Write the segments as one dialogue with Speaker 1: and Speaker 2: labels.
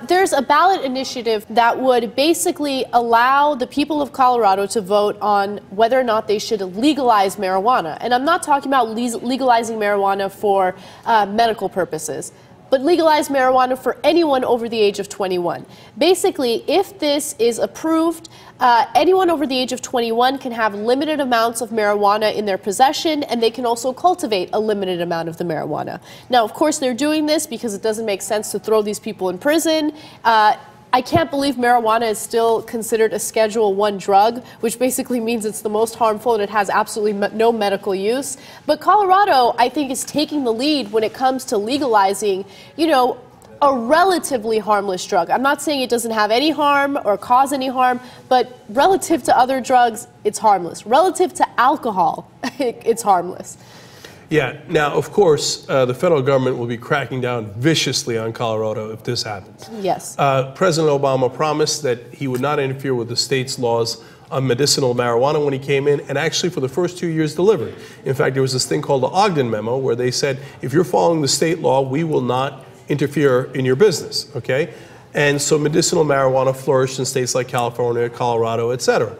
Speaker 1: There's a ballot initiative that would basically allow the people of Colorado to vote on whether or not they should legalize marijuana. And I'm not talking about legalizing marijuana for medical purposes, but legalize marijuana for anyone over the age of 21. Basically, if this is approved, anyone over the age of 21 can have limited amounts of marijuana in their possession, and they can also cultivate a limited amount of the marijuana. Now, of course, they're doing this because it doesn't make sense to throw these people in prison. I can't believe marijuana is still considered a Schedule I drug, which basically means it's the most harmful and it has absolutely no medical use. But Colorado, I think, is taking the lead when it comes to legalizing, you know, a relatively harmless drug. I'm not saying it doesn't have any harm or cause any harm, but relative to other drugs, it's harmless. Relative to alcohol, it's harmless.
Speaker 2: Yeah. Now, of course, the federal government will be cracking down viciously on Colorado if this happens.
Speaker 1: Yes.
Speaker 2: President Obama promised that he would not interfere with the state's laws on medicinal marijuana when he came in, and actually for the first 2 years delivered. In fact, there was this thing called the Ogden Memo where they said, if you're following the state law, we will not interfere in your business, okay? And so medicinal marijuana flourished in states like California, Colorado, et cetera.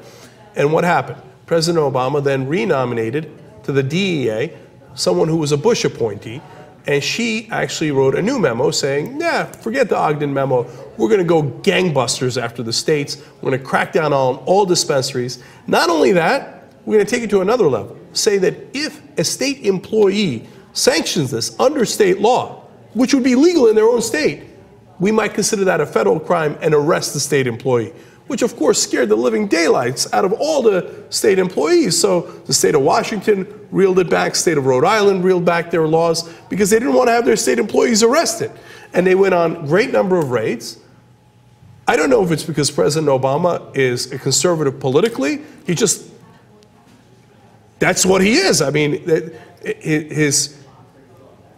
Speaker 2: And what happened? President Obama then renominated to the DEA someone who was a Bush appointee, and she actually wrote a new memo saying, nah, forget the Ogden Memo. We're going to go gangbusters after the states. We're going to crack down on all dispensaries. Not only that, we're going to take it to another level. Say that if a state employee sanctions this under state law, which would be legal in their own state, we might consider that a federal crime and arrest the state employee, which of course scared the living daylights out of all the state employees. So the state of Washington reeled it back, state of Rhode Island reeled back their laws because they didn't want to have their state employees arrested. And they went on a great number of raids. I don't know if it's because President Obama is a conservative politically. He just, that's what he is. I mean, his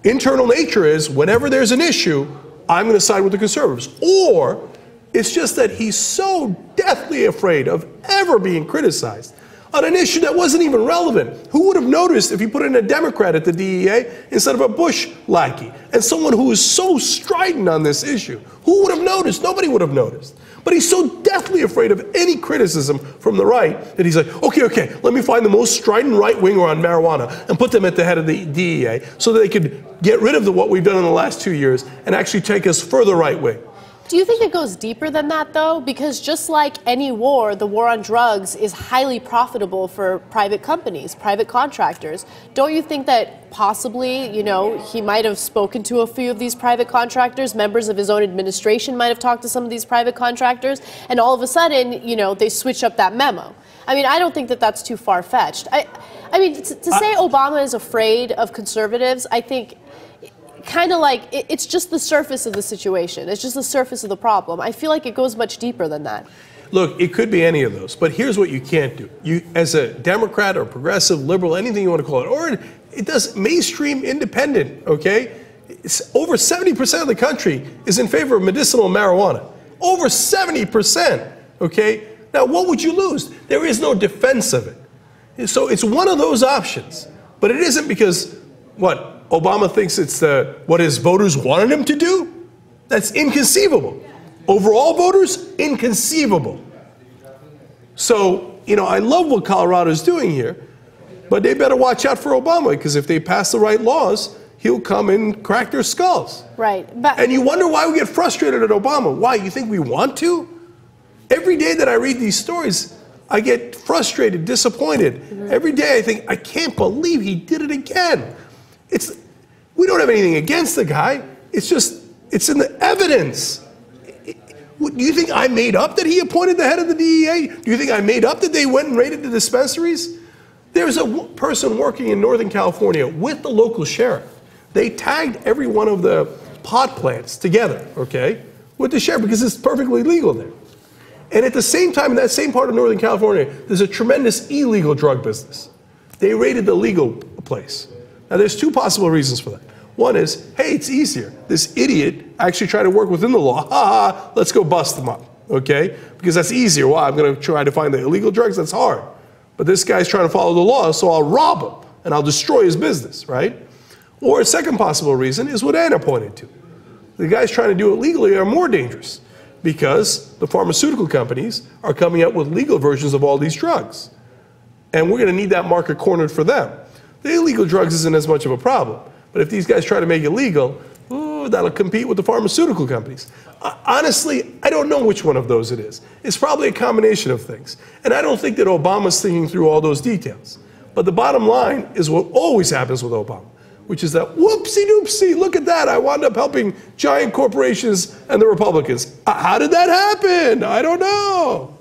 Speaker 2: internal nature is whenever there's an issue, I'm going to side with the conservatives. Or it's just that he's so deathly afraid of ever being criticized on an issue that wasn't even relevant. Who would have noticed if he put in a Democrat at the DEA instead of a Bush lackey? And someone who is so strident on this issue. Who would have noticed? Nobody would have noticed. But he's so deathly afraid of any criticism from the right that he's like, okay, let me find the most strident right-winger on marijuana and put them at the head of the DEA so that they could get rid of what we've done in the last 2 years and actually take us further right-wing.
Speaker 1: Do you think it goes deeper than that, though? Because just like any war, the war on drugs is highly profitable for private companies, private contractors. Don't you think that possibly, you know, he might have spoken to a few of these private contractors, members of his own administration might have talked to some of these private contractors, and all of a sudden, you know, they switch up that memo? I mean, I don't think that that's too far-fetched. I mean, to say Obama is afraid of conservatives, I think kind of like it's just the surface of the situation. It's just the surface of the problem. I feel like it goes much deeper than that.
Speaker 2: Look, it could be any of those, but here's what you can't do. You, as a Democrat or progressive, liberal, anything you want to call it, or it does mainstream independent, okay? It's over 70% of the country is in favor of medicinal marijuana. Over 70%, okay? Now, what would you lose? There is no defense of it. So it's one of those options, but it isn't because, what, Obama thinks it's what his voters wanted him to do? That's inconceivable. Overall voters, inconceivable. So, you know, I love what Colorado's doing here, but they better watch out for Obama, because if they pass the right laws, he'll come and crack their skulls.
Speaker 1: Right.
Speaker 2: And you wonder why we get frustrated at Obama. Why? You think we want to? Every day that I read these stories, I get frustrated, disappointed. Mm-hmm. Every day I think, I can't believe he did it again. We don't have anything against the guy. It's just, it's in the evidence. Do you think I made up that he appointed the head of the DEA? Do you think I made up that they went and raided the dispensaries? There's a person working in Northern California with the local sheriff. They tagged every one of the pot plants together, okay, with the sheriff because it's perfectly legal there. And at the same time, in that same part of Northern California, there's a tremendous illegal drug business. They raided the legal place. Now, there's two possible reasons for that. One is, hey, it's easier. This idiot actually tried to work within the law. Ha ha, let's go bust them up, okay? Because that's easier. Why? I'm going to try to find the illegal drugs. That's hard. But this guy's trying to follow the law, so I'll rob him, and I'll destroy his business, right? Or a second possible reason is what Anna pointed to. The guys trying to do it legally are more dangerous because the pharmaceutical companies are coming out with legal versions of all these drugs. And we're going to need that market cornered for them. The illegal drugs isn't as much of a problem. But if these guys try to make it legal, ooh, that'll compete with the pharmaceutical companies. Honestly, I don't know which one of those it is. It's probably a combination of things. And I don't think that Obama's thinking through all those details. But the bottom line is what always happens with Obama, which is that whoopsie-doopsie, look at that, I wound up helping giant corporations and the Republicans. How did that happen? I don't know.